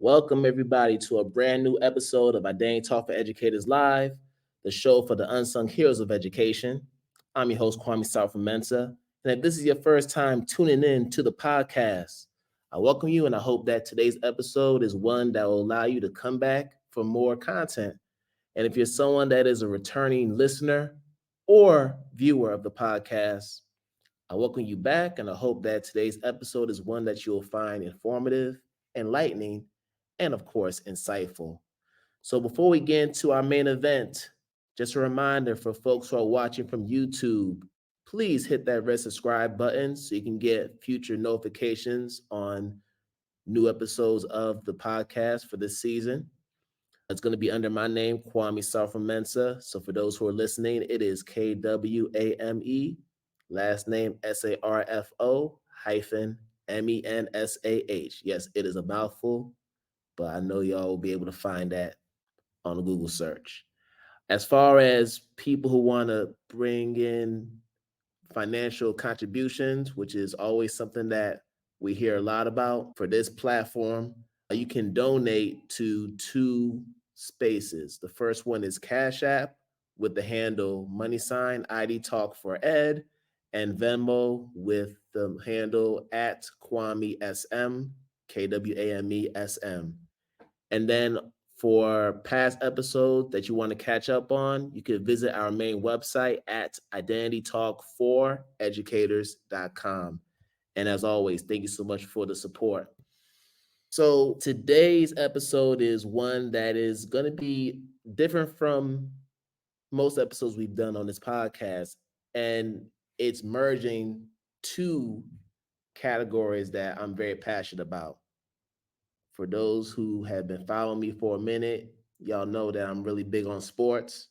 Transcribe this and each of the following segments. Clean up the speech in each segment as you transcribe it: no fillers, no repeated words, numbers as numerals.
Welcome, everybody, to a brand new episode of IDTALK4ED Live, the show for the unsung heroes of education. I'm your host, Sarfo-Mensah. And if this is your first time tuning in to the podcast, I welcome you and I hope that today's episode is one that will allow you to come back for more content. And if you're someone that is a returning listener or viewer of the podcast, I welcome you back and I hope that today's episode is one that you'll find informative, enlightening, and of course, insightful. So before we get into our main event, just a reminder for folks who are watching from YouTube, please hit that red subscribe button so you can get future notifications on new episodes of the podcast for this season. It's going to be under my name, Kwame Sarfo-Mensah. So for those who are listening, it is Kwame, last name Sarfo hyphen Mensah. Yes, it is a mouthful, but I know y'all will be able to find that on a Google search. As far as people who want to bring in financial contributions, which is always something that we hear a lot about for this platform, you can donate to two spaces. The first one is Cash App with the handle money sign IDTALK4ED and Venmo with the handle at Kwame SM, KWAME SM. And then for past episodes that you want to catch up on, you can visit our main website at identitytalk4educators.com. And as always, thank you so much for the support. So today's episode is one that is going to be different from most episodes we've done on this podcast. And it's merging two categories that I'm very passionate about. For those who have been following me for a minute, y'all know that I'm really big on sports,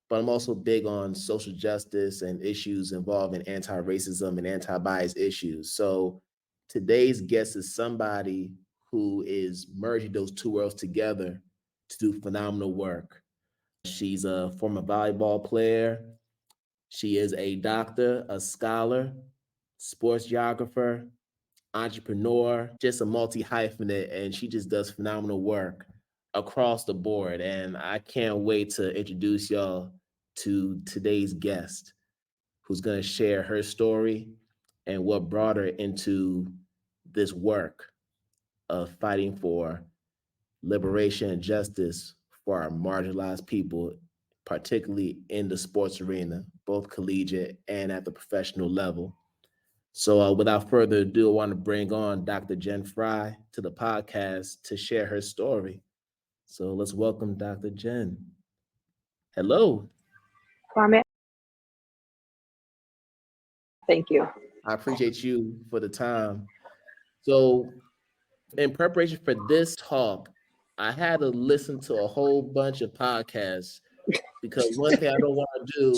but I'm also big on social justice and issues involving anti-racism and anti-bias issues. So today's guest is somebody who is merging those two worlds together to do phenomenal work. She's a former volleyball player. She is a doctor, a scholar, sports geographer, entrepreneur, just a multi-hyphenate, and she just does phenomenal work across the board. And I can't wait to introduce y'all to today's guest, who's going to share her story and what brought her into this work of fighting for liberation and justice for our marginalized people, particularly in the sports arena, both collegiate and at the professional level. So without further ado, I want to bring on Dr. Jen Fry to the podcast to share her story. So let's welcome Dr. Jen. Hello. Kwame, thank you. I appreciate you for the time. So in preparation for this talk, I had to listen to a whole bunch of podcasts because one thing I don't want to do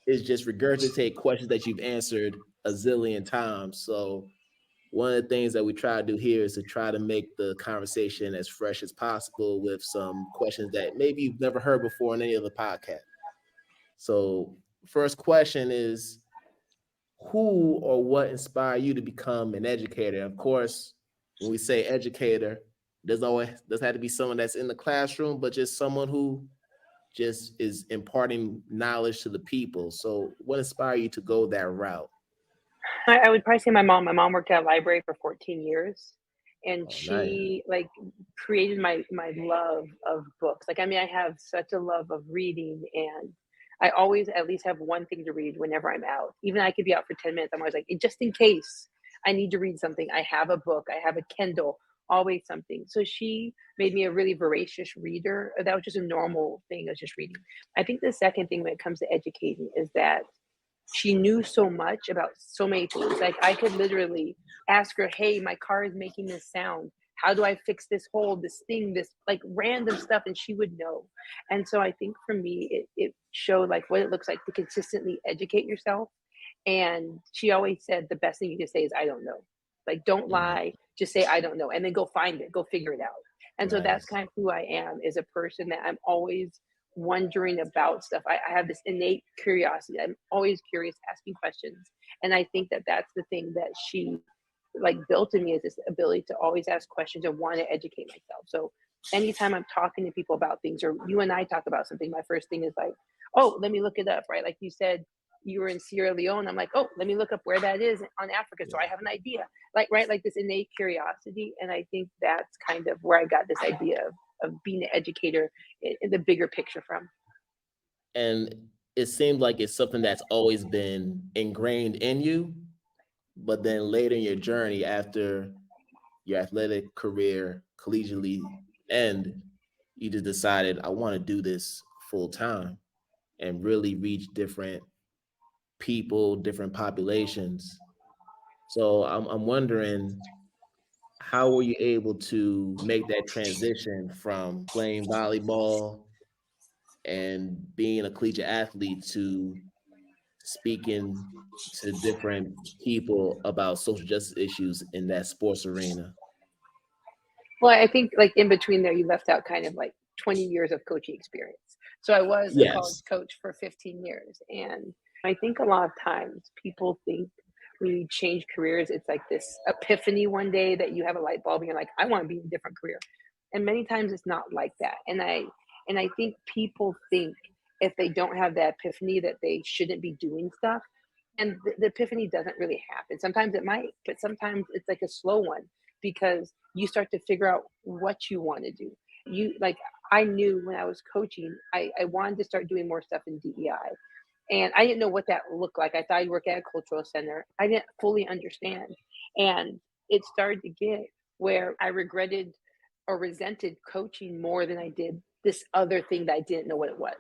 is just regurgitate questions that you've answered a zillion times. So one of the things that we try to do here is to try to make the conversation as fresh as possible with some questions that maybe you've never heard before in any other podcast. So first question is, who or what inspired you to become an educator? Of course, when we say educator, doesn't have to be someone that's in the classroom, but just someone who just is imparting knowledge to the people. So what inspired you to go that route? I would probably say my mom. My mom worked at a library for 14 years, and Oh, nice. she created my love of books. I have such a love of reading, and I always at least have one thing to read whenever I'm out. Even I could be out for 10 minutes. I'm always like, just in case I need to read something, I have a book, I have a Kindle, always something. So she made me a really voracious reader. That was just a normal thing of just reading. I think the second thing when it comes to educating is that she knew so much about so many things. Like I could literally ask her, hey, my car is making this sound. How do I fix this hole, this thing, this like random stuff? And she would know. And so I think for me, it showed like what it looks like to consistently educate yourself. And she always said the best thing you can say is, I don't know. Like, don't lie, just say, I don't know. And then go find it, go figure it out. And so that's Nice. kind of who I am, is a person that I'm always wondering about stuff. I have this innate curiosity. I'm always curious, asking questions. And I think that that's the thing that she like built in me is this ability to always ask questions and want to educate myself. So anytime I'm talking to people about things, or you and I talk about something, my first thing is like, oh, let me look it up, right? Like you said, you were in Sierra Leone. I'm like, oh, let me look up where that is on Africa, so I have an idea. Like, right, like this innate curiosity. And I think that's kind of where I got this idea of being an educator in the bigger picture from. And it seems like it's something that's always been ingrained in you, but then later in your journey, after your athletic career collegiately end, you just decided, I want to do this full time and really reach different people, different populations. So I'm wondering, how were you able to make that transition from playing volleyball and being a collegiate athlete to speaking to different people about social justice issues in that sports arena? Well, I think like in between there, you left out kind of like 20 years of coaching experience. So I was a college Yes. coach for 15 years. And I think a lot of times people think when you change careers, it's like this epiphany one day that you have a light bulb and you're like, I want to be in a different career. And many times it's not like that. And I think people think if they don't have that epiphany that they shouldn't be doing stuff. And the epiphany doesn't really happen. Sometimes it might, but sometimes it's like a slow one because you start to figure out what you want to do. You like, I knew when I was coaching, I wanted to start doing more stuff in DEI. And I didn't know what that looked like. I thought I'd work at a cultural center. I didn't fully understand. And it started to get where I regretted or resented coaching more than I did this other thing that I didn't know what it was.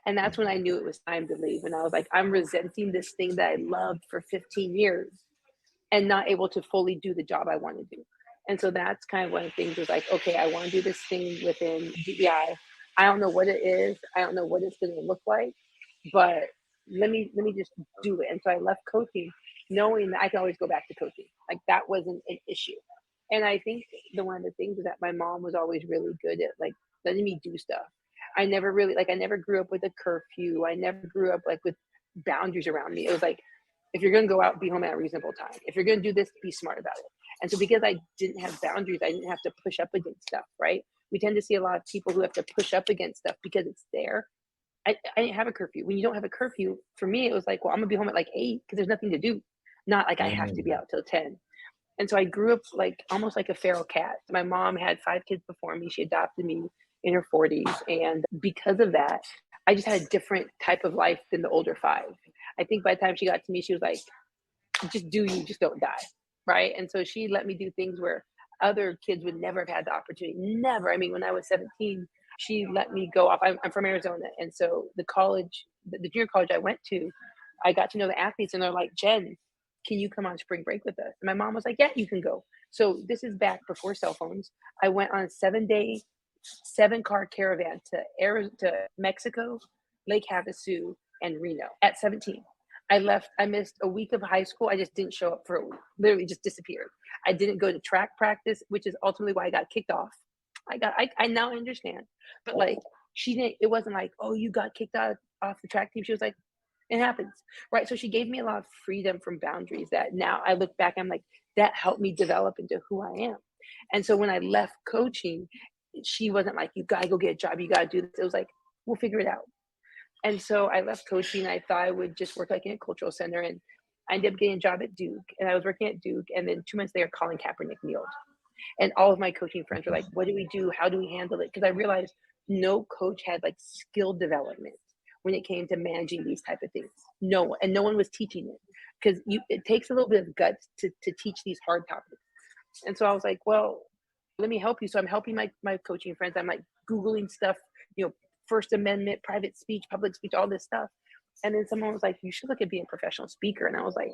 And that's when I knew it was time to leave. And I was like, I'm resenting this thing that I loved for 15 years and not able to fully do the job I want to do. And so that's kind of one of the things was like, okay, I want to do this thing within DEI. I don't know what it is. I don't know what it's going to look like, but let me just do it. And so I left coaching knowing that I could always go back to coaching. Like that wasn't an issue. And I think the one of the things is that my mom was always really good at like letting me do stuff. I never really like I never grew up with a curfew. I never grew up like with boundaries around me. It was like if you're gonna go out, be home at a reasonable time. If you're gonna do this, be smart about it. And so because I didn't have boundaries, I didn't have to push up against stuff, right? We tend to see a lot of people who have to push up against stuff because it's there. I didn't have a curfew. When you don't have a curfew, for me, it was like, well, I'm gonna be home at like 8 because there's nothing to do. Not like I have to be Mm. out till 10. And so I grew up like almost like a feral cat. My mom had 5 kids before me. She adopted me in her 40s. And because of that, I just had a different type of life than the older 5. I think by the time she got to me, she was like, just do you, just don't die. Right. And so she let me do things where other kids would never have had the opportunity. Never. I mean, when I was 17, she let me go off. I'm from Arizona. And so the college, the junior college I went to, I got to know the athletes and they're like, Jen, can you come on spring break with us? And my mom was like, yeah, you can go. So this is back before cell phones. I went on a 7-day, 7-car caravan to Mexico, Lake Havasu, and Reno at 17. I missed a week of high school. I just didn't show up for a week, literally just disappeared. I didn't go to track practice, which is ultimately why I got kicked off. I now understand, but like she didn't, it wasn't like, oh, you got kicked out off the track team. She was like, it happens, right? So she gave me a lot of freedom from boundaries that now I look back, I'm like, that helped me develop into who I am. And so when I left coaching, she wasn't like, you gotta go get a job, you gotta do this. It was like, we'll figure it out. And so I left coaching. I thought I would just work like in a cultural center, and I ended up getting a job at Duke. And I was working at Duke, and then 2 months later, Colin Kaepernick kneeled. And all of my coaching friends were like, what do we do? How do we handle it? Because I realized no coach had like skill development when it came to managing these type of things. No one, and no one was teaching it because it takes a little bit of guts to teach these hard topics. And so I was like, well, let me help you. So I'm helping my coaching friends. I'm like Googling stuff, First Amendment, private speech, public speech, all this stuff. And then someone was like, you should look at being a professional speaker. And I was like,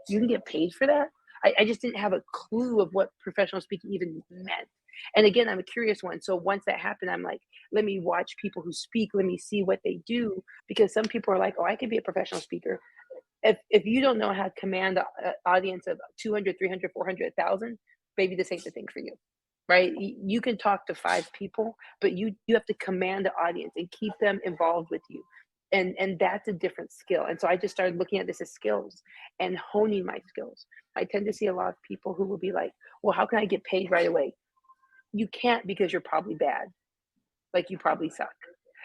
you can get paid for that? I just didn't have a clue of what professional speaking even meant. And again, I'm a curious one. So once that happened, I'm like, let me watch people who speak. Let me see what they do. Because some people are like, oh, I could be a professional speaker. If you don't know how to command an audience of 200, 300, 400,000, maybe this ain't the thing for you, right? You can talk to 5 people, but you have to command the audience and keep them involved with you. And that's a different skill. And so I just started looking at this as skills and honing my skills. I tend to see a lot of people who will be like, well, how can I get paid right away? You can't, because you're probably bad. Like, you probably suck.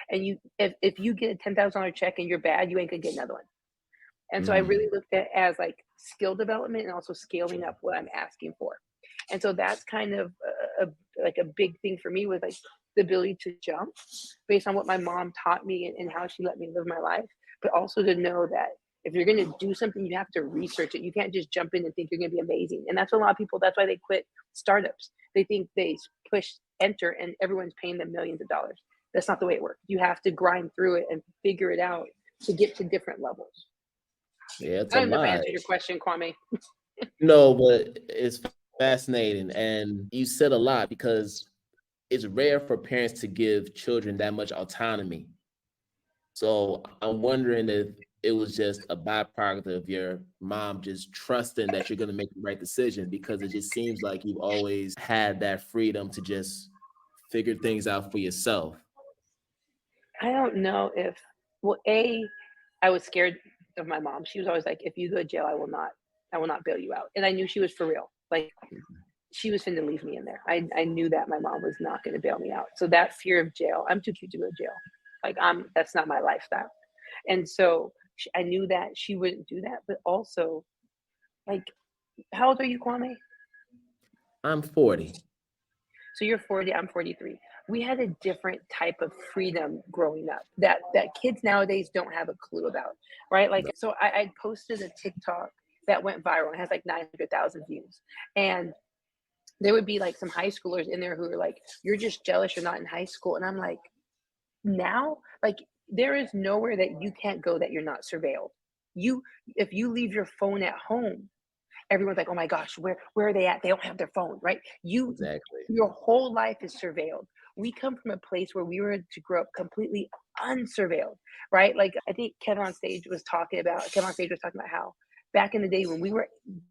And if you get a $10,000 check and you're bad, you ain't gonna get another one. And so I really looked at it as like skill development and also scaling up what I'm asking for. And so that's kind of like a big thing for me, was like the ability to jump based on what my mom taught me, and how she let me live my life, but also to know that if you're going to do something, you have to research it. You can't just jump in and think you're going to be amazing. And that's what a lot of people, that's why they quit startups. They think they push enter and everyone's paying them millions of dollars. That's not the way it works. You have to grind through it and figure it out to get to different levels. Yeah, it's I a don't know if I lot. answered your question, Kwame. No, but it's fascinating. And you said a lot, because it's rare for parents to give children that much autonomy. So I'm wondering if it was just a byproduct of your mom just trusting that you're going to make the right decision, because it just seems like you've always had that freedom to just figure things out for yourself. I don't know if, well, I was scared of my mom. She was always like, if you go to jail, I will not bail you out. And I knew she was for real. Like, she was finna leave me in there. I knew that my mom was not going to bail me out. So that fear of jail, I'm too cute to go to jail. Like, that's not my lifestyle. And so I knew that she wouldn't do that. But also, like, how old are you, Kwame? I'm 40. So you're 40, I'm 43. We had a different type of freedom growing up that kids nowadays don't have a clue about, right? Like, No. so I posted a TikTok that went viral. It has like 900,000 views. And there would be like some high schoolers in there who are like, you're just jealous you're not in high school. And I'm like, now, like, there is nowhere that you can't go that you're not surveilled. If you leave your phone at home, everyone's like, oh my gosh, where are they at? They don't have their phone, right? Exactly. Your whole life is surveilled. We come from a place where we were to grow up completely unsurveilled, right? Like, I think Kevin on stage was talking about how back in the day when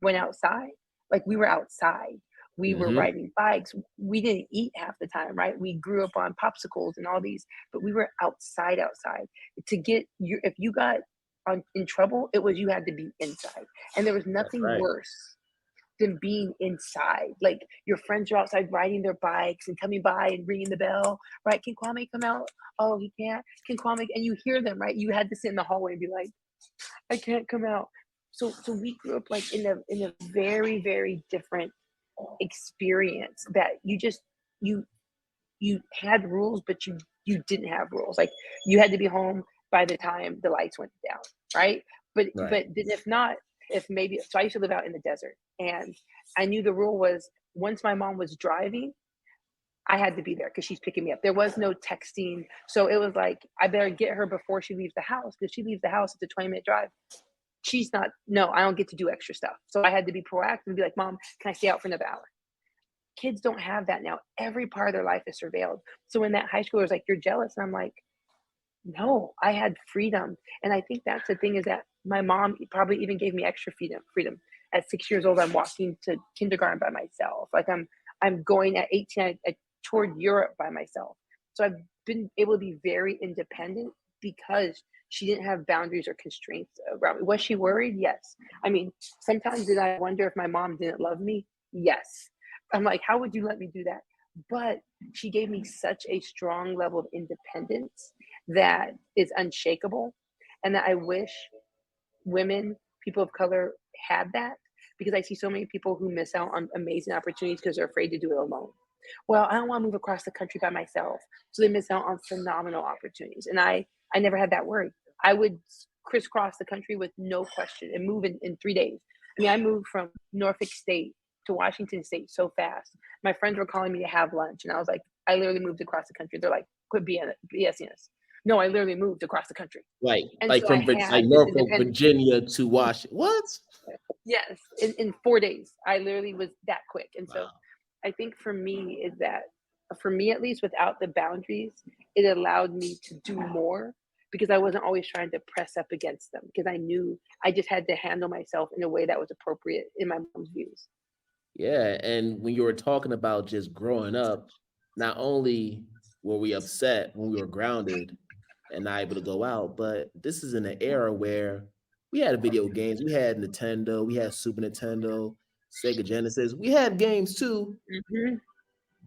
went outside, like, we were outside. We were Hmm. riding bikes. We didn't eat half the time, right? We grew up on popsicles and all these, but we were outside. To get you, if you got in trouble, it was, you had to be inside. And there was That's nothing right. worse than being inside. Like, your friends are outside riding their bikes and coming by and ringing the bell, right? Can Kwame come out? Oh, he can't. Can Kwame? And you hear them, right? You had to sit in the hallway and be like, I can't come out. So we grew up like in a very, very different experience, that you you had rules, but you didn't have rules. Like, you had to be home by the time the lights went down, right? Right. But then if not, if maybe, so I used to live out in the desert, and I knew the rule was, once my mom was driving, I had to be there because she's picking me up. There was no texting. So it was like, I better get her before she leaves the house, because she leaves the house, it's a 20-minute drive. She's not, no, I don't get to do extra stuff. So I had to be proactive and be like, Mom, can I stay out for another hour? Kids don't have that now. Every part of their life is surveilled. So when that high schooler was like, you're jealous, and I'm like, no, I had freedom. And I think that's the thing, is that my mom probably even gave me extra freedom. At 6 years old, I'm walking to kindergarten by myself. Like, I'm going at 18, I toured Europe by myself. So I've been able to be very independent because she didn't have boundaries or constraints around me. Was she worried? Yes. I mean, sometimes did I wonder if my mom didn't love me? Yes. I'm like, how would you let me do that? But she gave me such a strong level of independence that is unshakable, and that I wish women, people of color, had that, because I see so many people who miss out on amazing opportunities because they're afraid to do it alone. Well, I don't want to move across the country by myself, so they miss out on phenomenal opportunities. And I never had that worry. I would crisscross the country with no question and move in 3 days. I mean, I moved from Norfolk State to Washington State so fast. My friends were calling me to have lunch, and I was like, I literally moved across the country. They're like, quit BSing us. No, I literally moved across the country. And Like so I from like had this Norfolk, independence. Virginia to Washington. What? Yes, in 4 days. I literally was that quick. And so Wow. I think for me is that, for me at least, without the boundaries, it allowed me to do more, because I wasn't always trying to press up against them, because I knew I just had to handle myself in a way that was appropriate in my mom's views. Yeah. And when you were talking about just growing up, not only were we upset when we were grounded, and not able to go out. But this is in an era where we had video games. We had Nintendo, we had Super Nintendo, Sega Genesis. We had games too, Hmm.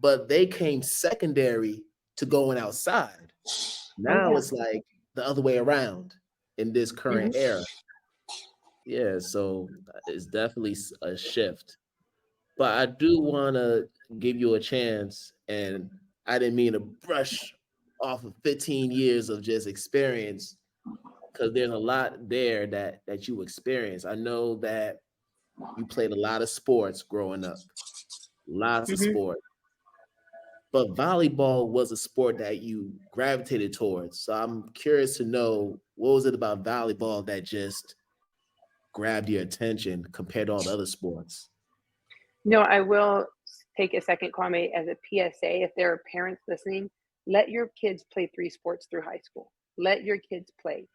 but they came secondary to going outside. Oh Now yeah. it's like the other way around in this Hmm. current era. Yeah, so it's definitely a shift. But I do want to give you a chance, and I didn't mean to brush off of 15 years of just experience because there's a lot there that you experience. I know that you played a lot of sports growing up, lots of Hmm. sports, but volleyball was a sport that you gravitated towards. So I'm curious to know, what was it about volleyball that just grabbed your attention compared to all the other sports? No, I will take a second, Kwame, as a PSA. If there are parents listening, let your kids play 3 sports through high school. Let your kids play.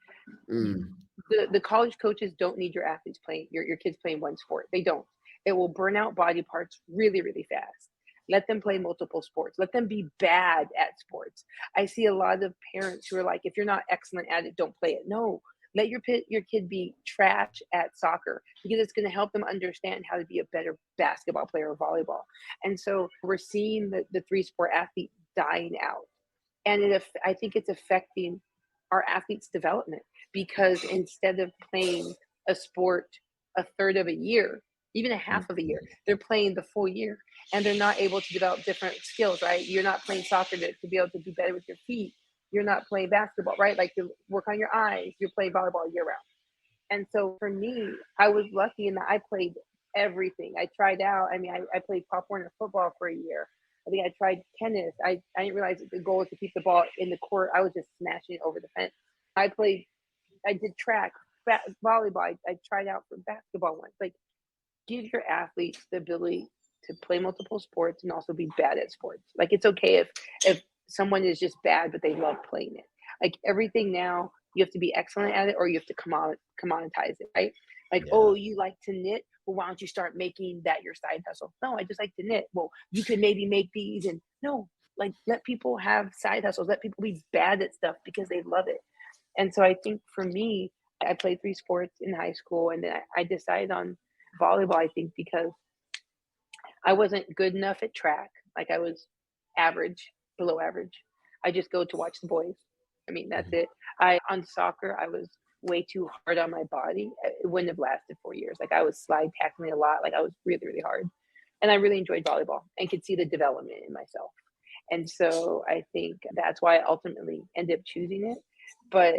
Mm, The college coaches don't need your athletes playing your kids playing one sport. They don't. It will burn out body parts really, really fast. Let them play multiple sports. Let them be bad at sports. I see a lot of parents who are like, if you're not excellent at it, don't play it. No, let your kid be trash at soccer because it's going to help them understand how to be a better basketball player or volleyball. And so we're seeing the 3 sport athlete dying out, and I think it's affecting our athletes' development because instead of playing a sport a third of a year, even a half of a year, they're playing the full year, and they're not able to develop different skills, right? You're not playing soccer to be able to do better with your feet. You're not playing basketball, right? Like to work on your eyes. You're playing volleyball year round. And so for me, I was lucky in that I played everything. I tried out. I mean, I played Pop Warner football for a year. I think I tried tennis. I didn't realize that the goal was to keep the ball in the court. I was just smashing it over the fence. I played, I did track, volleyball. I tried out for basketball once. Like, give your athletes the ability to play multiple sports and also be bad at sports. Like, it's okay if someone is just bad, but they love playing it. Like everything now, you have to be excellent at it or you have to commoditize it, right? Like, yeah. oh, you like to knit? Well, why don't you start making that your side hustle? No, I just like to knit. Well, you could maybe make these, and no, like let people have side hustles. Let people be bad at stuff because they love it. And so I think for me, I played 3 sports in high school, and then I decided on volleyball. I think because I wasn't good enough at track. Like I was average, below average. I just go to watch the boys. I mean, that's Mhm. it. I on soccer, I was way too hard on my body. It wouldn't have lasted 4 years. Like I was slide tackling a lot. Like I was really, really hard. And I really enjoyed volleyball and could see the development in myself. And so I think that's why I ultimately ended up choosing it. But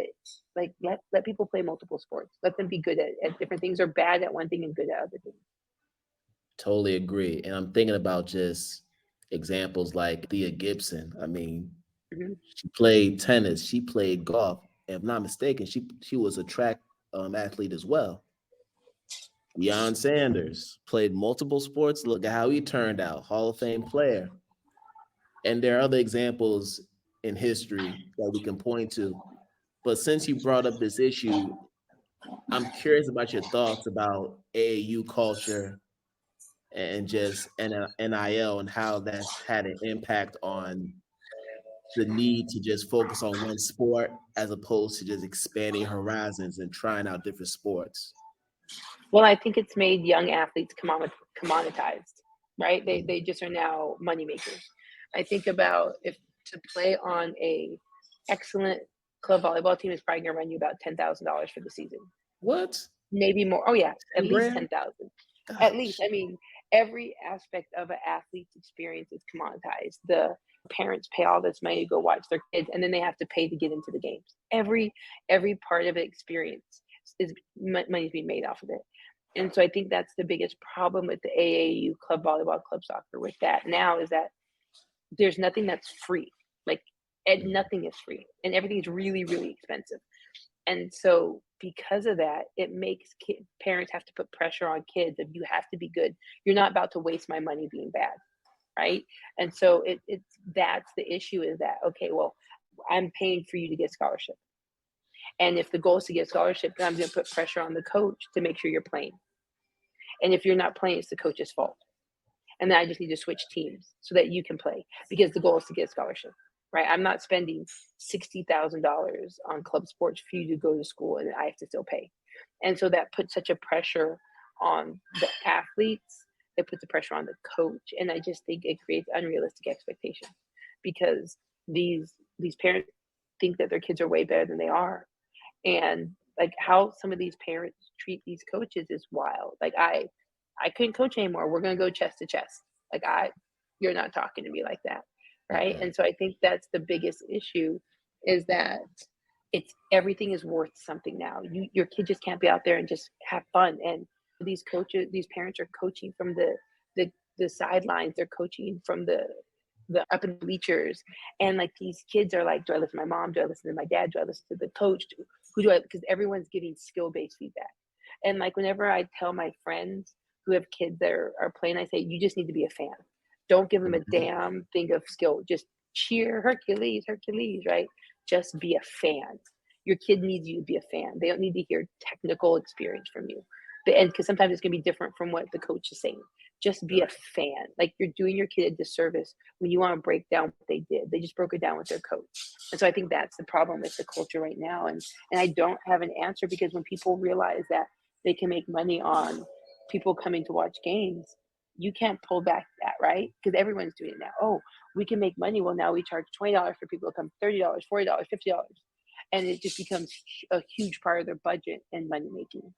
like let people play multiple sports. Let them be good at different things or bad at one thing and good at other things. Totally agree. And I'm thinking about just examples like Thea Gibson. I mean, Mhm. she played tennis, she played golf. If I'm not mistaken, she was a track athlete as well. Deion Sanders played multiple sports. Look at how he turned out, Hall of Fame player. And there are other examples in history that we can point to. But since you brought up this issue, I'm curious about your thoughts about AAU culture and just NIL and how that's had an impact on the need to just focus on one sport as opposed to just expanding horizons and trying out different sports. Well, I think it's made young athletes commoditized, right? They Mm. they just are now money makers. I think about if to play on a excellent club volleyball team is probably going to run you about $10,000 for the season, What? maybe more. Oh yeah, at 10 least grand? 10,000. At least, Gosh. I mean, every aspect of an athlete's experience is commoditized. The parents pay all this money to go watch their kids, and then they have to pay to get into the games. Every part of the experience is money's being made off of it. And so I think that's the biggest problem with the AAU club volleyball, club soccer with that now is that there's nothing that's free. Like Mhm. nothing is free and everything's really, really expensive. And so because of that, it makes parents have to put pressure on kids if you have to be good. You're not about to waste my money being bad, right? And so it's that's the issue is that okay, well, I'm paying for you to get scholarship. And if the goal is to get scholarship, then I'm going to put pressure on the coach to make sure you're playing. And if you're not playing, it's the coach's fault. And then I just need to switch teams so that you can play because the goal is to get a scholarship. right? I'm not spending $60,000 on club sports for you to go to school and I have to still pay. And so that puts such a pressure on the athletes. It puts a pressure on the coach. And I just think it creates unrealistic expectations because these parents think that their kids are way better than they are. And like how some of these parents treat these coaches is wild. Like I couldn't coach anymore. We're gonna go chest to chest. Like you're not talking to me like that. Right. Uh-uh. And so I think that's the biggest issue is that it's everything is worth something now. Your kid just can't be out there and just have fun. And these coaches, these parents are coaching from the sidelines. They're coaching from the up in the bleachers. And like these kids are like, do I listen to my mom? Do I listen to my dad? Do I listen to the coach? Who do I, because everyone's giving skill-based feedback. And like whenever I tell my friends who have kids that are playing, I say, you just need to be a fan. Don't give them a Mhm. damn thing of skill. Just cheer Hercules, Hercules, right? Just be a fan. Your kid needs you to be a fan. They don't need to hear technical experience from you. And because sometimes it's going to be different from what the coach is saying. Just be a fan. Like you're doing your kid a disservice when you want to break down what they did. They just broke it down with their coach. And so I think that's the problem with the culture right now. And I don't have an answer because when people realize that they can make money on people coming to watch games, you can't pull back that, right? Because everyone's doing it now. Oh, we can make money. Well, now we charge $20 for people to come, $30, $40, $50. And it just becomes a huge part of their budget and money making.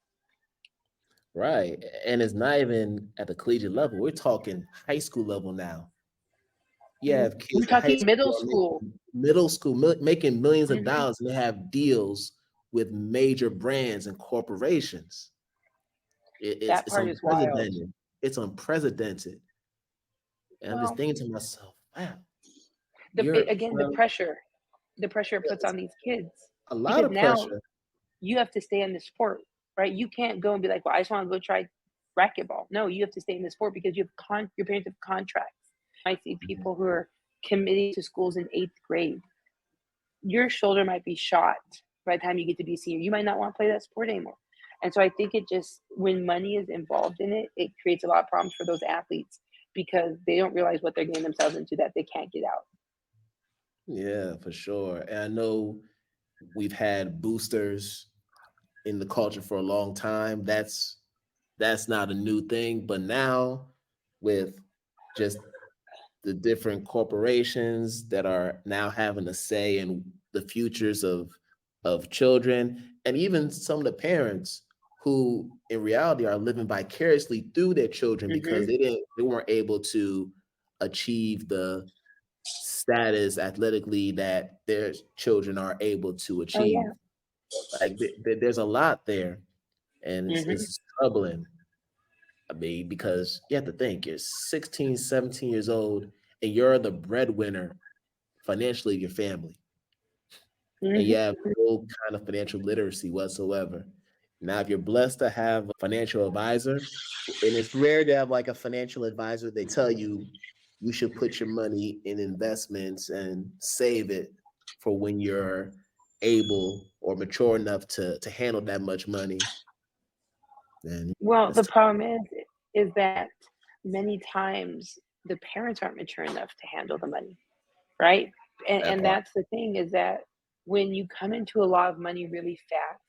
Right. And it's not even at the collegiate level. We're talking high school level now. You have We're kids in high talking school middle who are school. making middle school, making millions of Mhm. dollars, and they have deals with major brands and corporations. That It's part is wild. unprecedented. It's unprecedented. And I'm just Well, thinking to myself, wow, again, well, the pressure it puts it's on these kids a lot because of now pressure. you have to stay in the sport, right? You can't go and be like, well, I just want to go try racquetball. No, you have to stay in the sport because your parents have contracts. I see Mhm. people who are committing to schools in 8th grade. Your shoulder might be shot by the time you get to be senior. You might not want to play that sport anymore. And so I think it just, when money is involved in it, it creates a lot of problems for those athletes because they don't realize what they're getting themselves into that they can't get out. Yeah, for sure. And I know we've had boosters in the culture for a long time. That's not a new thing, but now with just the different corporations that are now having a say in the futures of children and even some of the parents who in reality are living vicariously through their children because Hmm. they weren't able to achieve the status athletically that their children are able to Oh, yeah. achieve. Like there's a lot there, and Hmm. it's troubling. I mean, because you have to think you're 16, 17 years old, and you're the breadwinner financially of your family, and you Hmm. have no kind of financial literacy whatsoever. Now, if you're blessed to have a financial advisor, and it's rare to have like a financial advisor, they tell you you should put your money in investments and save it for when you're able or mature enough to handle that much money. Then Well, it's the problem is that many times the parents aren't mature enough to handle the money, right? that And part. that's the thing is that when you come into a lot of money really fast,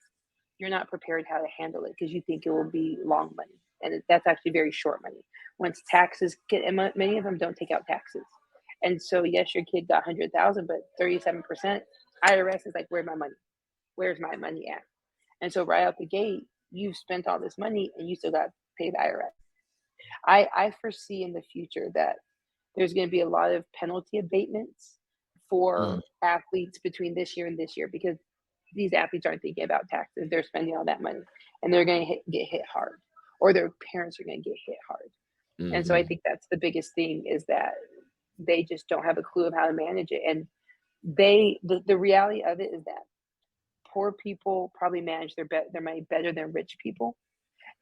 you're not prepared how to handle it because you think it will be long money. And that's actually very short money. Once taxes get, and many of them don't take out taxes. And so, yes, your kid got 100,000, but 37%, IRS is like, where's my money? Where's my money at? And so, right out the gate, you've spent all this money and you still got to pay the IRS. I foresee in the future that there's going to be a lot of penalty abatements Mm, for athletes between this year and this year because these athletes aren't thinking about taxes. They're spending all that money and they're going to get hit hard, or their parents are going to get hit hard. And so I mhm. think that's the biggest thing is that they just don't have a clue of how to manage it. And the reality of it is that poor people probably manage their money better than rich people.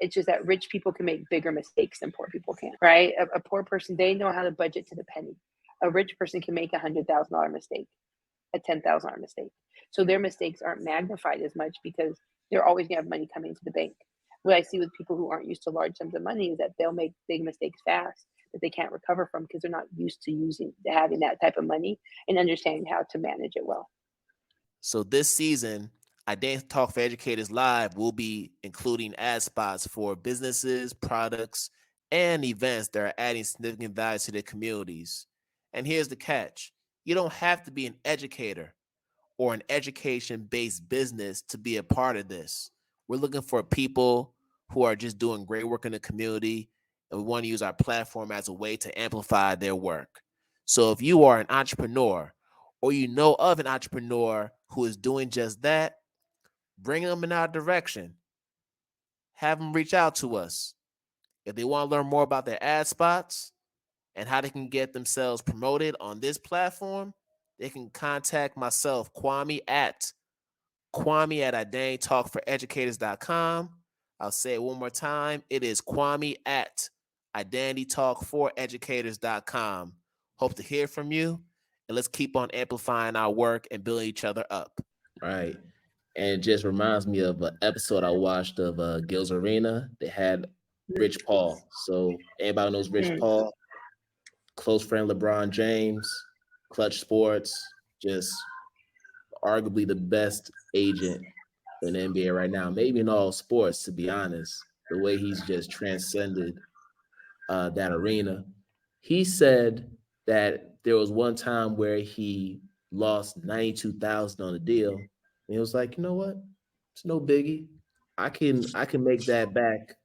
It's just that rich people can make bigger mistakes than poor people can, right? A poor person, they know how to budget to the penny. A rich person can make $100,000 mistake, a $10,000 mistake. So their mistakes aren't magnified as much because they're always gonna have money coming into the bank. What I see with people who aren't used to large sums of money is that they'll make big mistakes fast that they can't recover from because they're not used to having that type of money and understanding how to manage it well. So this season, Identity Talk for Educators Live will be including ad spots for businesses, products, and events that are adding significant value to their communities. And here's the catch. You don't have to be an educator or an education-based business to be a part of this. We're looking for people who are just doing great work in the community, and we want to use our platform as a way to amplify their work. So if you are an entrepreneur or you know of an entrepreneur who is doing just that, bring them in our direction. Have them reach out to us. If they want to learn more about their ad spots and how they can get themselves promoted on this platform, they can contact myself, Kwame at identitytalk4educators.com. I'll say it one more time. It is Kwame at identitytalk4educators.com. Hope to hear from you, and let's keep on amplifying our work and building each other up. Right. And it just reminds me of an episode I watched of Gil's Arena. They had Rich Paul. So anybody knows Rich Paul? Close friend LeBron James, Clutch Sports, just arguably the best agent in the NBA right now, maybe in all sports, to be honest. The way he's just transcended that arena. He said that there was one time where he lost 92,000 on a deal, and he was like, you know what? It's no biggie. I can make that back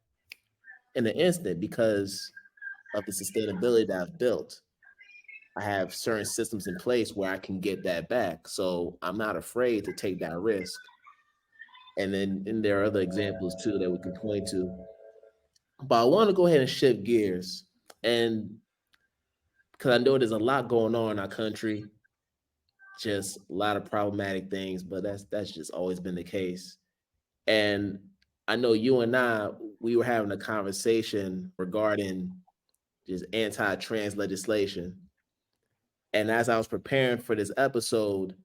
in an instant because of the sustainability that I've built. I have certain systems in place where I can get that back. So I'm not afraid to take that risk. And there are other examples too that we can point to. But I want to go ahead and shift gears. And because I know there's a lot going on in our country, just a lot of problematic things, but that's just always been the case. And I know you and we were having a conversation regarding just anti-trans legislation. And as I was preparing for this episode,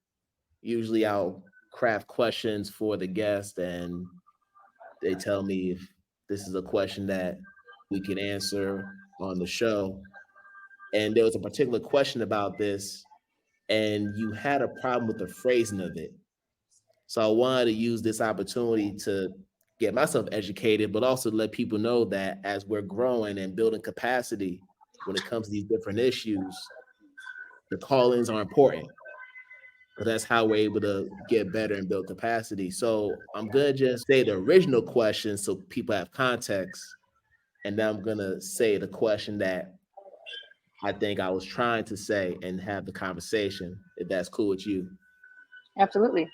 usually I'll craft questions for the guest and they tell me if this is a question that we can answer on the show. And there was a particular question about this, and you had a problem with the phrasing of it. So I wanted to use this opportunity to get myself educated, but also let people know that as we're growing and building capacity when it comes to these different issues, the call-ins are important because that's how we're able to get better and build capacity. So I'm going to just say the original question so people have context, and then I'm going to say the question that I think I was trying to say and have the conversation, if that's cool with you. Absolutely.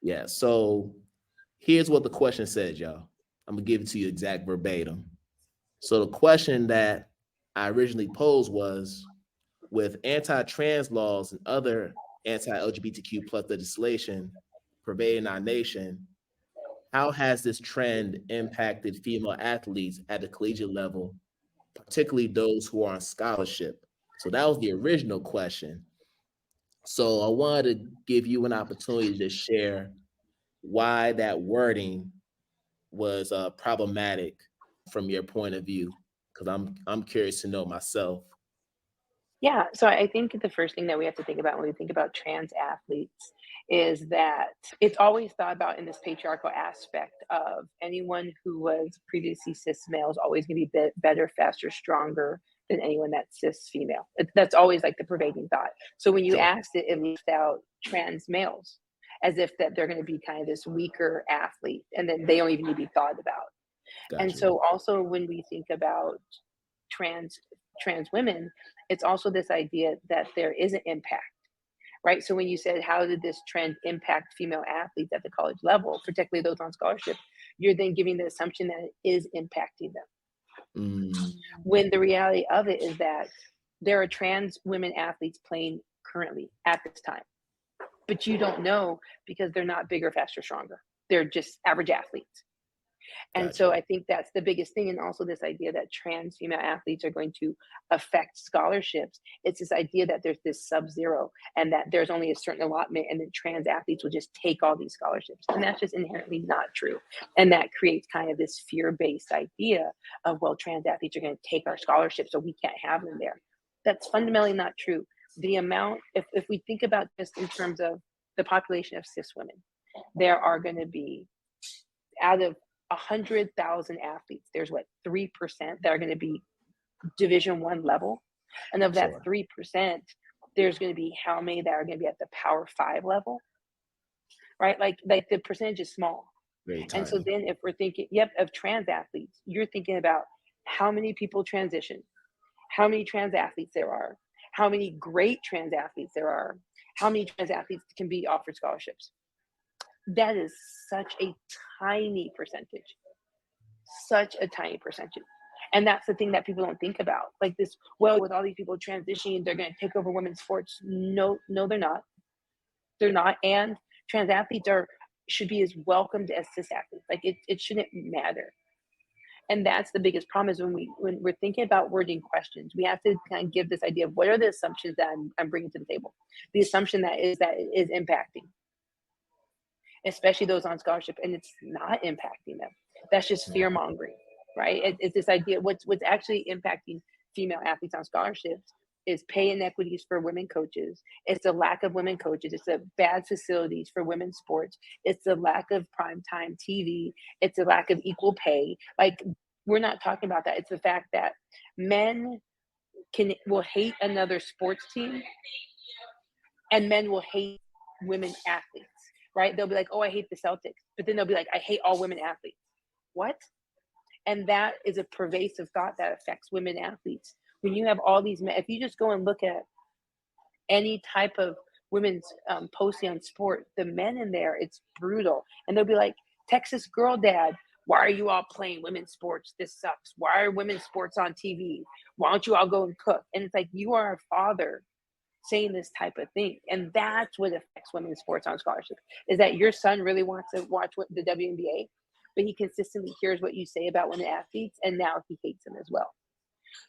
Yeah, so here's what the question says, y'all. I'm going to give it to you exact verbatim. So the question that I originally posed was, with anti-trans laws and other anti-LGBTQ plus legislation pervading our nation, how has this trend impacted female athletes at the collegiate level, particularly those who are on scholarship? So that was the original question. So I wanted to give you an opportunity to share why that wording was problematic from your point of view, because I'm curious to know myself. Yeah, so I think the first thing that we have to think about when we think about trans athletes is that it's always thought about in this patriarchal aspect of anyone who was previously cis male is always going to be better, faster, stronger than anyone that's cis female. That's always like the pervading thought. So when you asked it, it left out trans males as if that they're going to be kind of this weaker athlete, and then they don't even need to be thought about. Gotcha. And so also when we think about trans women, it's also this idea that there is an impact, right? So when you said, how did this trend impact female athletes at the college level, particularly those on scholarship, you're then giving the assumption that it is impacting them. When the reality of it is that there are trans women athletes playing currently at this time, but you don't know because they're not bigger, faster, stronger. They're just average athletes. And so I think that's the biggest thing. And also this idea that trans female athletes are going to affect scholarships. It's this idea that there's this sub-zero and that there's only a certain allotment and then trans athletes will just take all these scholarships. And that's just inherently not true. And that creates kind of this fear-based idea of, well, trans athletes are going to take our scholarships, so we can't have them there. That's fundamentally not true. The amount, if we think about just in terms of the population of cis women, there are going to be, out of 100,000 athletes, there's what, 3% that are going to be Division I level. And of that 3%, there's going to be how many that are going to be at the Power 5 level, right? Like the percentage is small. And so then if we're thinking, of trans athletes, you're thinking about how many people transition, how many trans athletes there are, how many great trans athletes there are, how many trans athletes can be offered scholarships. That is such a tiny percentage, such a tiny percentage. And that's the thing that people don't think about. Like this, well, with all these people transitioning, they're going to take over women's sports. No, they're not. They're not. And trans athletes should be as welcomed as cis athletes. Like it shouldn't matter. And that's the biggest problem is when we're thinking about wording questions, we have to kind of give this idea of what are the assumptions that I'm bringing to the table. The assumption that it is impacting, especially those on scholarship, and it's not impacting them. That's just fear mongering, right? It's this idea. What's actually impacting female athletes on scholarships is pay inequities for women coaches. It's the lack of women coaches. It's the bad facilities for women's sports. It's the lack of primetime TV. It's the lack of equal pay. Like, we're not talking about that. It's the fact that men will hate another sports team, and men will hate women athletes, right? They'll be like, oh, I hate the Celtics. But then they'll be like, I hate all women athletes. What? And that is a pervasive thought that affects women athletes. When you have all these men, if you just go and look at any type of women's posting on sport, the men in there, it's brutal. And they'll be like, Texas girl dad, why are you all playing women's sports? This sucks. Why are women's sports on TV? Why don't you all go and cook? And it's like, you are a father saying this type of thing. And that's what affects women's sports on scholarship, is that your son really wants to watch the WNBA, but he consistently hears what you say about women athletes, and now he hates them as well.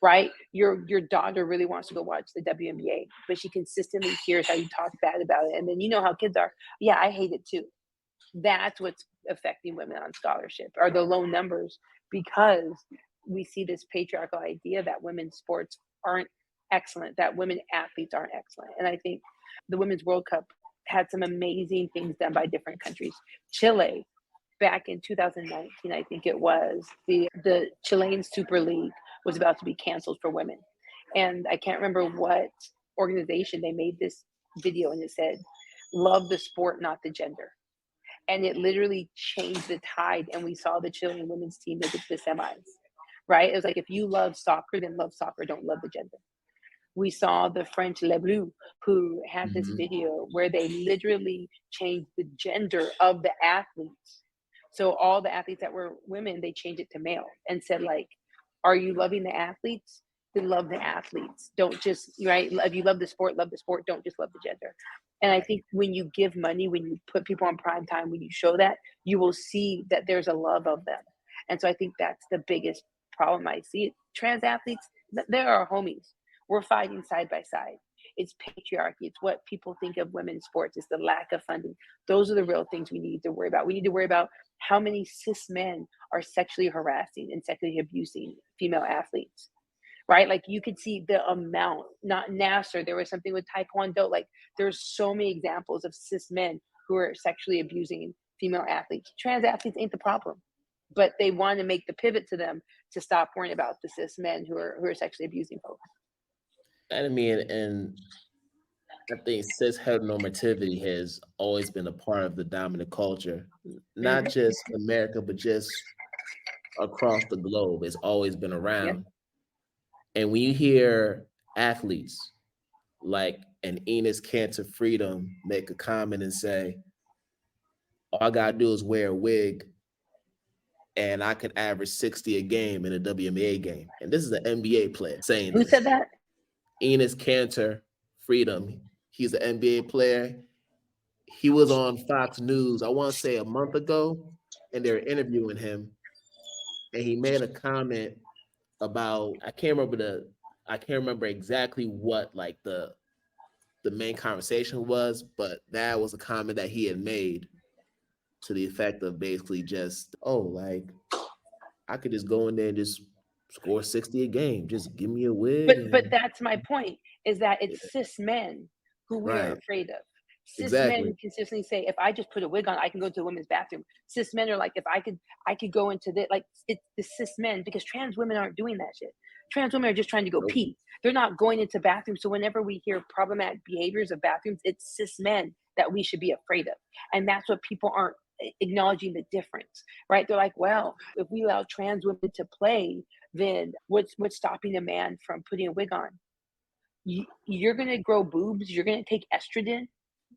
Right? Your daughter really wants to go watch the WNBA, but she consistently hears how you talk bad about it. And then you know how kids are. Yeah, I hate it too. That's what's affecting women on scholarship, are the low numbers, because we see this patriarchal idea that women's sports aren't excellent, that women athletes aren't excellent. And I think the Women's World Cup had some amazing things done by different countries. Chile, back in 2019, I think it was, the Chilean Super League was about to be canceled for women. And I can't remember what organization, they made this video and it said, love the sport, not the gender. And it literally changed the tide. And we saw the Chilean women's team make it to the semis, right? It was like, if you love soccer, then love soccer, don't love the gender. We saw the French Les Bleus, who had this video where they literally changed the gender of the athletes. So all the athletes that were women, they changed it to male and said, like, are you loving the athletes? Then love the athletes. Don't just, right? If you love the sport, don't just love the gender. And I think when you give money, when you put people on prime time, when you show that, you will see that there's a love of them. And so I think that's the biggest problem I see. Trans athletes, they're our homies. We're fighting side by side. It's patriarchy. It's what people think of women's sports. It's the lack of funding. Those are the real things we need to worry about. We need to worry about how many cis men are sexually harassing and sexually abusing female athletes, right? Like, you could see the amount, not Nasser, there was something with Taekwondo. Like, there's so many examples of cis men who are sexually abusing female athletes. Trans athletes ain't the problem, but they want to make the pivot to them to stop worrying about the cis men who are sexually abusing folks. I mean, and I think cis heteronormativity has always been a part of the dominant culture, not just America, but just across the globe. It's always been around. And when you hear athletes like an Enes Cantor Freedom make a comment and say, all I gotta do is wear a wig and I could average 60 a game in a WNBA game. And this is an NBA player saying Who this. said that? Enes Cantor Freedom. He's an NBA player. He was on Fox News, I want to say a month ago, and they were interviewing him. and he made a comment about I can't remember exactly what like the main conversation was, but that was a comment that he had made to the effect of basically just, oh, like I could just go in there and just score 60 a game. Just give me a wig But and that's my point, is that it's cis men who we are right. afraid of. Cis men Exactly. consistently say, if I just put a wig on, I can go to the women's bathroom. Cis men are like, if I could go into the like it's the cis men, because trans women aren't doing that shit. Trans women are just trying to go Nope. pee. They're not going into bathrooms. So whenever we hear problematic behaviors of bathrooms, it's cis men that we should be afraid of. And that's what people aren't acknowledging the difference, right? They're like, well, if we allow trans women to play, then what's stopping a man from putting a wig on? You're going to grow boobs. You're going to take estrogen.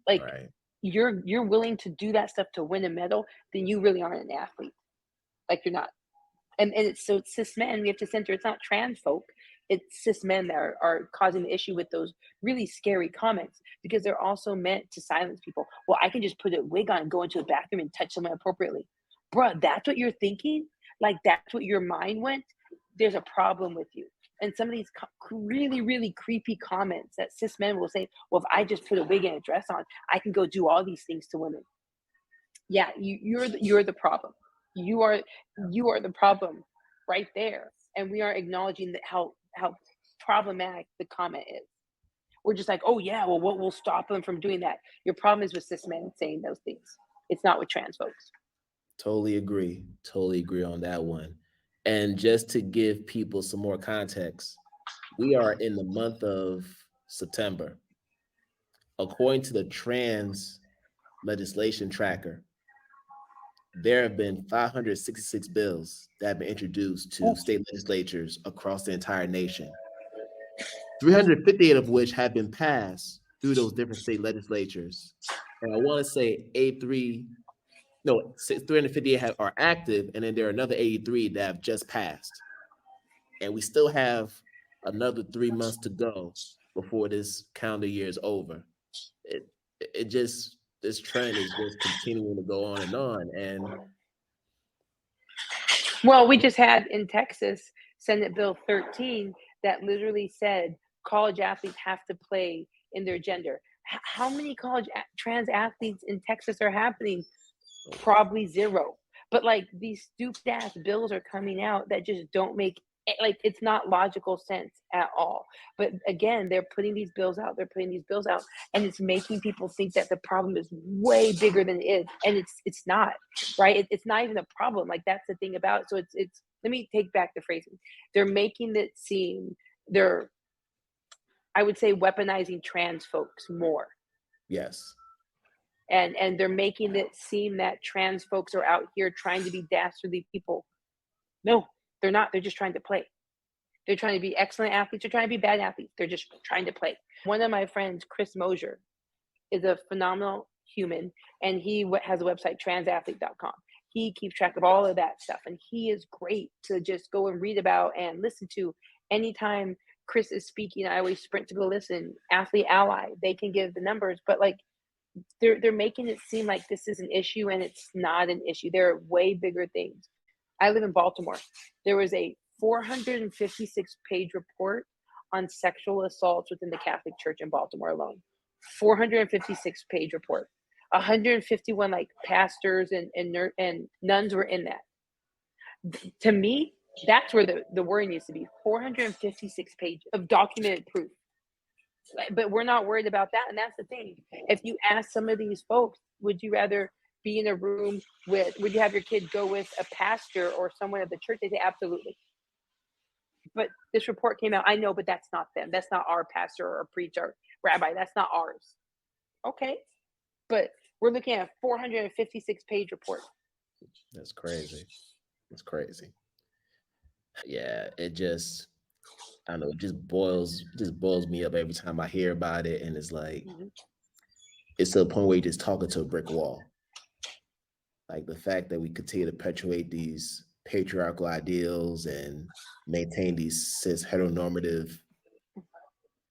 Like Right. you're willing to do that stuff to win a medal, then you really aren't an athlete. Like you're not. And it's cis men. We have to center. It's not trans folk. It's cis men that are causing the issue with those really scary comments, because they're also meant to silence people. Well, I can just put a wig on and go into a bathroom and touch someone appropriately. Bruh, that's what you're thinking? Like that's what your mind went? There's a problem with you. And some of these really, really creepy comments that cis men will say, well, if I just put a wig and a dress on, I can go do all these things to women. Yeah, you're the problem. You are the problem right there. And we are acknowledging that how problematic the comment is. We're just like, oh yeah, well, what will stop them from doing that? Your problem is with cis men saying those things. It's not with trans folks. Totally agree. Totally agree on that one. And just to give people some more context, we are in the month of September. According to the trans legislation tracker, there have been 566 bills that have been introduced to Ooh. state legislatures across the entire nation. 358 of which have been passed through those different state legislatures. And I want to say 83, no, 358 are active, and then there are another 83 that have just passed. And we still have another 3 months to go before this calendar year is over. It it just this trend is just continuing to go on, and Well, we just had in Texas Senate Bill 13 that literally said college athletes have to play in their gender. How many trans athletes in Texas are happening? Probably zero. But like these stupid ass bills are coming out that just don't make like it's not logical sense at all. But again, they're putting these bills out. They're putting these bills out, and it's making people think that the problem is way bigger than it is, and it's not. Right? It's not even a problem. Like that's the thing about it. So it's. Let me take back the phrasing. They're making it seem they're, I would say, weaponizing trans folks more. yes, And they're making it seem that trans folks are out here trying to be dastardly people. No, they're not. They're just trying to play. They're trying to be excellent athletes. They're trying to be bad athletes. They're just trying to play. One of my friends, Chris Mosier, is a phenomenal human, and he has a website, transathlete.com. He keeps track of all of that stuff, and he is great to just go and read about and listen to. Anytime Chris is speaking, I always sprint to go listen. Athlete Ally, they can give the numbers, but like they're making it seem like this is an issue, and it's not an issue. There are way bigger things. I live in Baltimore. There was a 456-page report on sexual assaults within the Catholic Church in Baltimore alone. 456-page report. 151 like pastors and nuns were in that. To me, that's where the worry needs to be. 456 pages of documented proof. But we're not worried about that, and that's the thing. If you ask some of these folks, would you rather be in a room would you have your kid go with a pastor or someone at the church? They say absolutely. But this report came out. I know, but that's not them. That's not our pastor or preacher, rabbi. That's not ours. Okay, but we're looking at a 456-page report. that's crazy. It's crazy. Yeah, it just I don't know, it just boils me up every time I hear about it, and it's like it's to the point where you're just talking to a brick wall. Like the fact that we continue to perpetuate these patriarchal ideals and maintain these cis heteronormative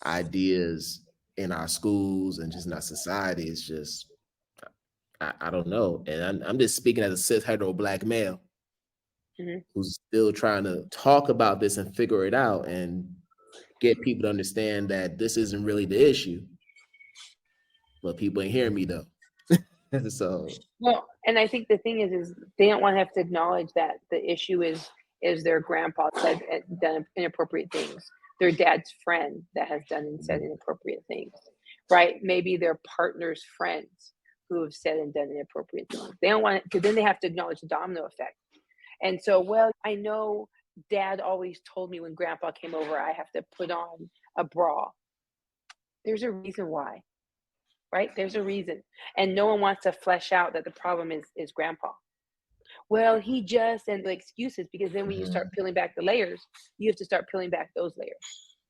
ideas in our schools and just in our society is just I don't know. And I'm just speaking as a cis hetero black male. who's still trying to talk about this and figure it out and get people to understand that this isn't really the issue. But people ain't hearing me though. So Well, and I think the thing is they don't want to have to acknowledge that the issue is their grandpa said done inappropriate things, their dad's friend that has done and said inappropriate things, right? Maybe their partner's friends who have said and done inappropriate things. They don't want it because then they have to acknowledge the domino effect. And so, well, I know dad always told me when grandpa came over, I have to put on a bra. There's a reason why, right? There's a reason. And no one wants to flesh out that the problem is grandpa. Well, he just, and the excuses, because then when you start peeling back the layers, you have to start peeling back those layers.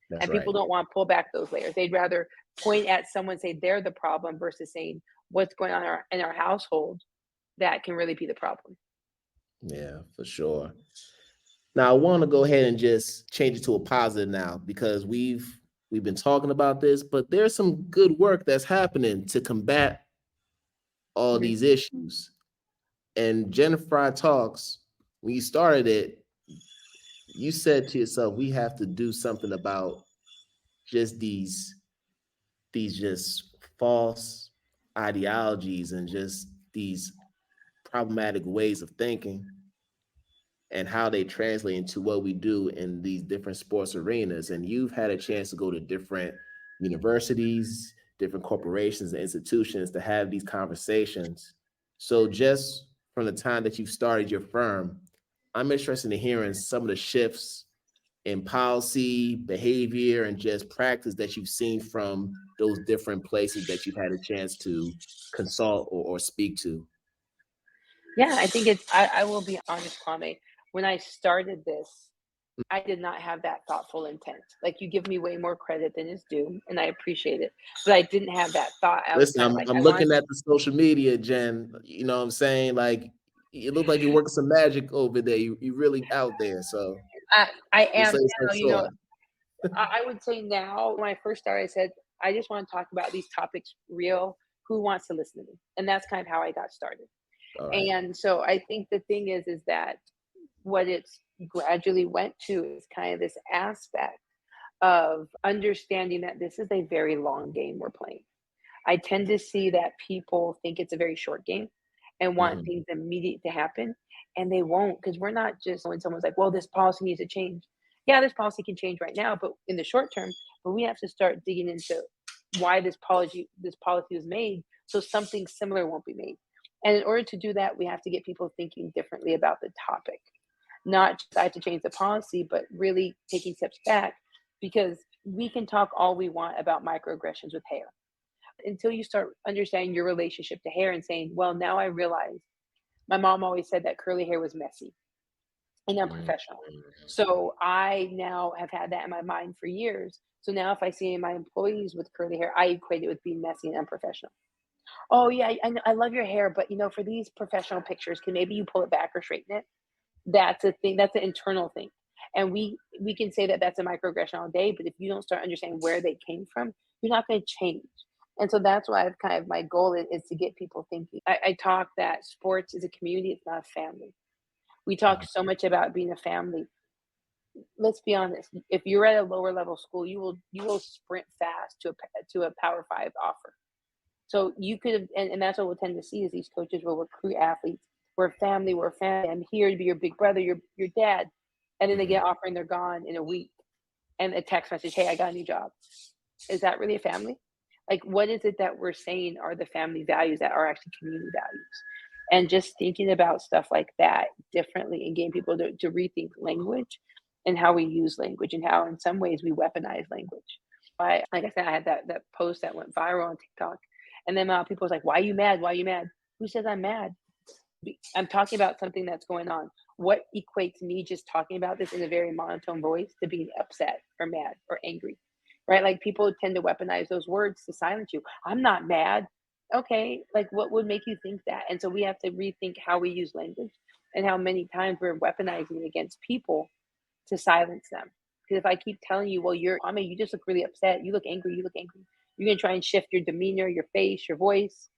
that's And right. people don't want to pull back those layers. They'd rather point at someone, say they're the problem versus saying what's going on in our household that can really be the problem. Yeah, for sure. Now I want to go ahead and just change it to a positive now because we've been talking about this, but there's some good work that's happening to combat all Mhm. these issues. And JenFryTalks, when you started it, you said to yourself, we have to do something about just these just false ideologies and just these problematic ways of thinking and how they translate into what we do in these different sports arenas. And you've had a chance to go to different universities, different corporations and institutions to have these conversations. So just from the time that you started your firm, I'm interested in hearing some of the shifts in policy, behavior, and just practice that you've seen from those different places that you've had a chance to consult or speak to. Yeah, I think I will be honest, Kwame. When I started this, I did not have that thoughtful intent. Like you give me way more credit than is due, and I appreciate it. But I didn't have that thought. I was Listen, kind of like, I'm I want. looking at the social media, Jen. You know what I'm saying? Like, it looked like you're working some magic over there. You really out there. So I just am say so now. short. I would say now. When I first started, I said I just want to talk about these topics real. Who wants to listen to me? And that's kind of how I got started. All right. And so I think the thing is that what it's gradually went to is kind of this aspect of understanding that this is a very long game we're playing. I tend to see that people think it's a very short game and want Mhm. things immediate to happen, and they won't because we're not just when someone's like, well, this policy needs to change. Yeah, this policy can change right now, but in the short term, but we have to start digging into why this policy was made so something similar won't be made. And in order to do that, we have to get people thinking differently about the topic. Not just I have to change the policy, but really taking steps back because we can talk all we want about microaggressions with hair until you start understanding your relationship to hair and saying, well, now I realize my mom always said that curly hair was messy and Mhm. unprofessional. So I now have had that in my mind for years. So now if I see my employees with curly hair, I equate it with being messy and unprofessional. Oh yeah, I love your hair, but for these professional pictures, can maybe you pull it back or straighten it? That's a thing. That's an internal thing. And we can say that that's a microaggression all day, but if you don't start understanding where they came from, you're not going to change. And so that's why I've kind of my goal is to get people thinking. I talk that sports is a community, it's not a family. We talk Mhm. so much about being a family. Let's be honest. If you're at a lower level school, you will sprint fast to a Power Five offer. So you could have, and that's what we'll tend to see is these coaches will recruit athletes. We're family. We're family. I'm here to be your big brother, your dad, and then they Mhm. get offer and they're gone in a week, and a text message, "Hey, I got a new job." Is that really a family? Like, what is it that we're saying are the family values that are actually community values? And just thinking about stuff like that differently and getting people to rethink language and how we use language and how, in some ways, we weaponize language. Like I said, I had that post that went viral on TikTok, and then people was like, "Why are you mad? Why are you mad?" Who says I'm mad? I'm talking about something that's going on. What equates me just talking about this in a very monotone voice to being upset or mad or angry, right? Like people tend to weaponize those words to silence you. I'm not mad. Okay, like what would make you think that? And so we have to rethink how we use language and how many times we're weaponizing it against people to silence them. Because if I keep telling you, well, you just look really upset, you look angry, you're gonna try and shift your demeanor, your face, your voice,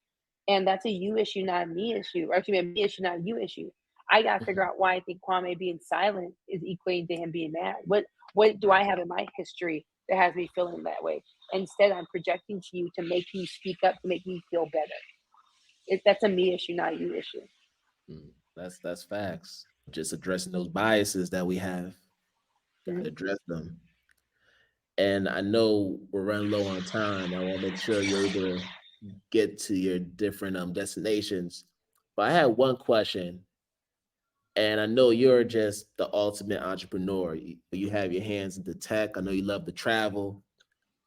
and that's a you issue, not a me issue, or actually a me issue, not a you issue. I got to figure out why I think Kwame being silent is equating to him being mad. What do I have in my history that has me feeling that way? Instead, I'm projecting to you to make you speak up, to make me feel better. That's a me issue, not a you issue. That's facts. Just addressing those biases that we have. Got to Mhm. address them. And I know we're running low on time. I want to make sure you're able to get to your different destinations. But I had one question, and I know you're just the ultimate entrepreneur. You have your hands into tech. I know you love to travel.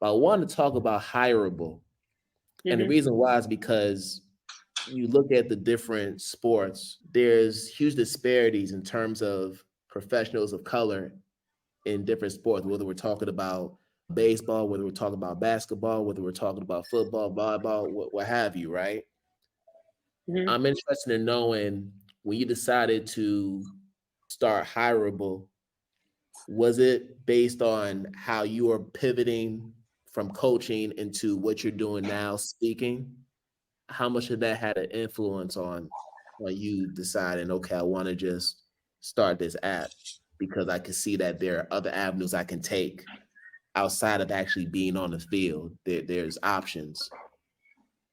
But I want to talk about Hyreable. And the Mhm. reason why is because you look at the different sports, there's huge disparities in terms of professionals of color in different sports, whether we're talking about baseball, whether we're talking about basketball, whether we're talking about football, volleyball, what have you, right? Mhm. I'm interested in knowing when you decided to start Hireable, was it based on how you were pivoting from coaching into what you're doing now, speaking? How much of that had an influence on you deciding, okay, I want to just start this app because I can see that there are other avenues I can take outside of actually being on the field. There's options.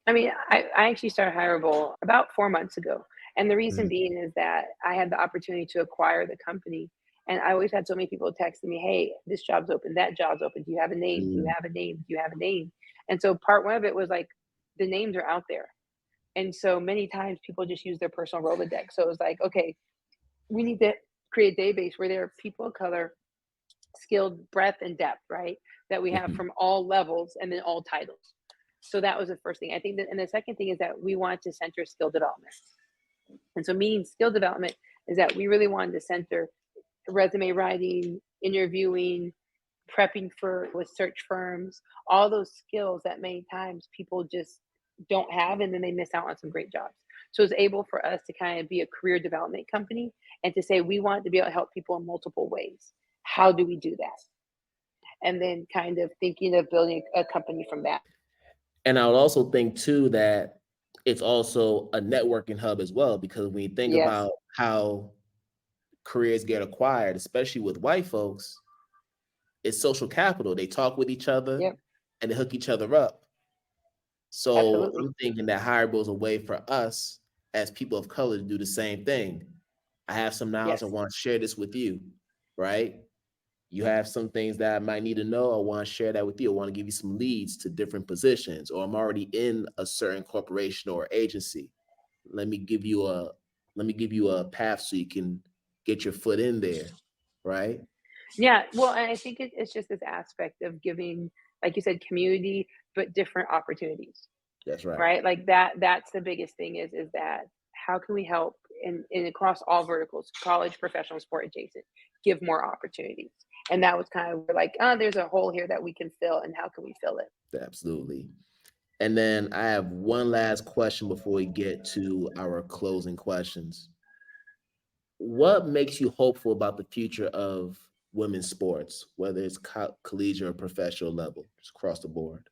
I mean, I actually started Hyreable about 4 months ago. And the reason Mhm. being is that I had the opportunity to acquire the company. And I always had so many people texting me, hey, this job's open, that job's open. Do you have a name? Do you Mm. have a name? Do you have a name? And so part one of it was like the names are out there. And so many times people just use their personal Rolodex. So it was like, okay, we need to create a database where there are people of color, skilled breadth and depth, right? That we have Mhm. from all levels and then all titles. So that was the first thing. I think that, and the second thing is that we want to center skill development. And so, meaning skill development is that we really wanted to center resume writing, interviewing, prepping for with search firms, all those skills that many times people just don't have, and then they miss out on some great jobs. So it's able for us to kind of be a career development company and to say we want to be able to help people in multiple ways. How do we do that? And then kind of thinking of building a company from that. And I would also think too that it's also a networking hub as well, because when you think Yes. about how careers get acquired, especially with white folks, it's social capital. They talk with each other Yep. and they hook each other up. So Absolutely. I'm thinking that Hireable is a way for us as people of color to do the same thing. I have some knowledge. I Yes. want to share this with you, right? You have some things that I might need to know. I want to share that with you. I want to give you some leads to different positions, or I'm already in a certain corporation or agency. Let me give you a path so you can get your foot in there, right? Yeah. Well, and I think it's just this aspect of giving, like you said, community, but different opportunities, That's right. right? Like that's the biggest thing is that how can we help in across all verticals, college, professional, sport adjacent, give more opportunities. And that was kind of where like, oh, there's a hole here that we can fill, and how can we fill it? Absolutely. And then I have one last question before we get to our closing questions. What makes you hopeful about the future of women's sports, whether it's collegiate or professional level, just across the board?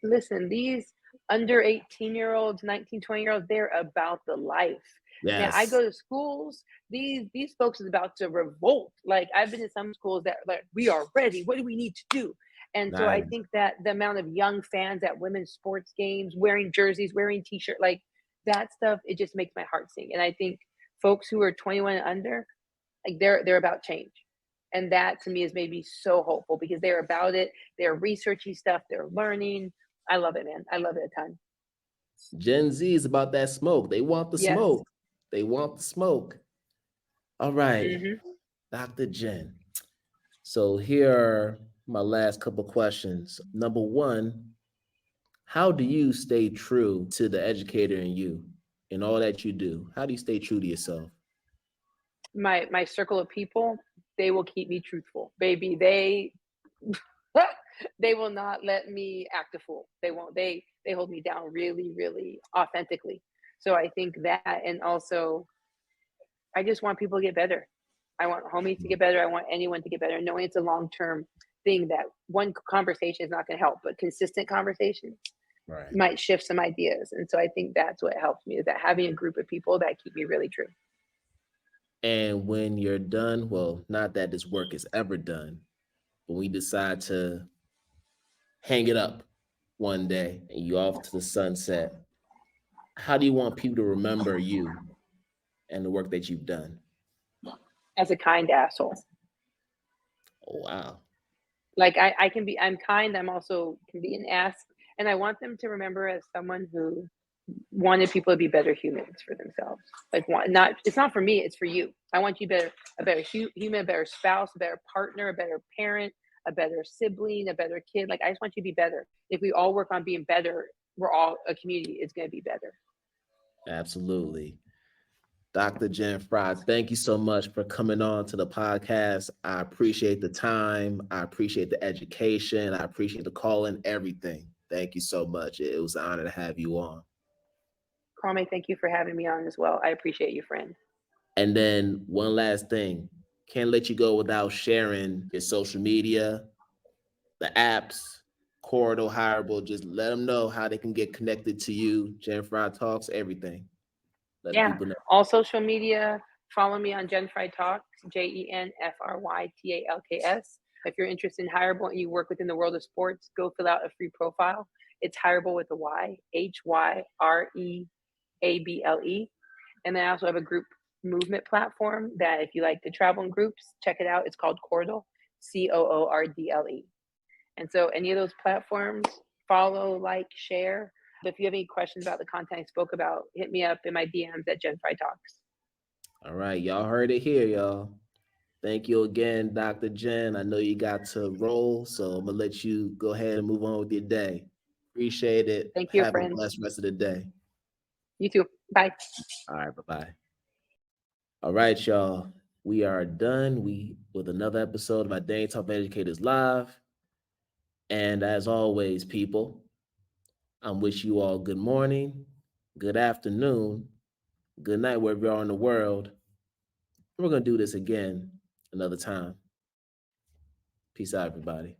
Listen, these under 18-year-olds, 19, 20-year-olds, they're about the life. Man, I Yes. go to schools, these folks is about to revolt. Like I've been in some schools that like we are ready. What do we need to do? And so I Nice. think that the amount of young fans at women's sports games, wearing jerseys, wearing t-shirt, like that stuff, it just makes my heart sing. And I think folks who are 21 and under, like they're about change. And that to me is maybe so hopeful because they're about it. They're researching stuff, they're learning. I love it, man. I love it a ton. Gen Z is about that smoke. They want the Yes. smoke. They want the smoke. All right, Hmm. Dr. Jen. So here are my last couple questions. Number one, how do you stay true to the educator in you in all that you do? How do you stay true to yourself? My circle of people, they will keep me truthful, baby. They they will not let me act a fool. They won't. They hold me down really, really authentically. So I think that, and also I just want people to get better. I want homies to get better. I want anyone to get better, knowing it's a long term thing that one conversation is not going to help, but consistent conversation Right. might shift some ideas. And so I think that's what helps me is that having a group of people that keep me really true. And when you're done, well, not that this work is ever done, but we decide to hang it up one day and you off to the sunset, how do you want people to remember you and the work that you've done? As a kind asshole. Oh, wow. Like I'm kind, I'm also can be an ass. And I want them to remember as someone who wanted people to be better humans for themselves. Like, it's not for me, it's for you. I want you a better human, a better spouse, a better partner, a better parent, a better sibling, a better kid. Like, I just want you to be better. If we all work on being better, we're all a community. It's going to be better. Absolutely. Dr. JenFry, thank you so much for coming on to the podcast. I appreciate the time. I appreciate the education. I appreciate the call and everything. Thank you so much. It was an honor to have you on. Kwame, thank you for having me on as well. I appreciate you, friend. And then one last thing, can't let you go without sharing your social media, the apps, Coordle, Hyreable. Just let them know how they can get connected to you, JenFryTalks, everything. Let people know. All social media. Follow me on JenFryTalks, JenFryTalks. If you're interested in Hyreable and you work within the world of sports, go fill out a free profile. It's Hyreable with a Y, HYREABLE. And then I also have a group movement platform that if you like to travel in groups, check it out. It's called Coordle, COORDLE. And so any of those platforms, follow, like, share. But if you have any questions about the content I spoke about, hit me up in my DMs at JenFryTalks. All right, y'all heard it here, y'all. Thank you again, Dr. Jen. I know you got to roll, so I'm gonna let you go ahead and move on with your day. Appreciate it. Thank you, Have friend. a blessed rest of the day. You too. Bye. All right, bye-bye. All right, y'all. We are done with another episode of IDTALK4ED Educators Live. And as always, people, I wish you all good morning, good afternoon, good night, wherever you are in the world. We're going to do this again another time. Peace out, everybody.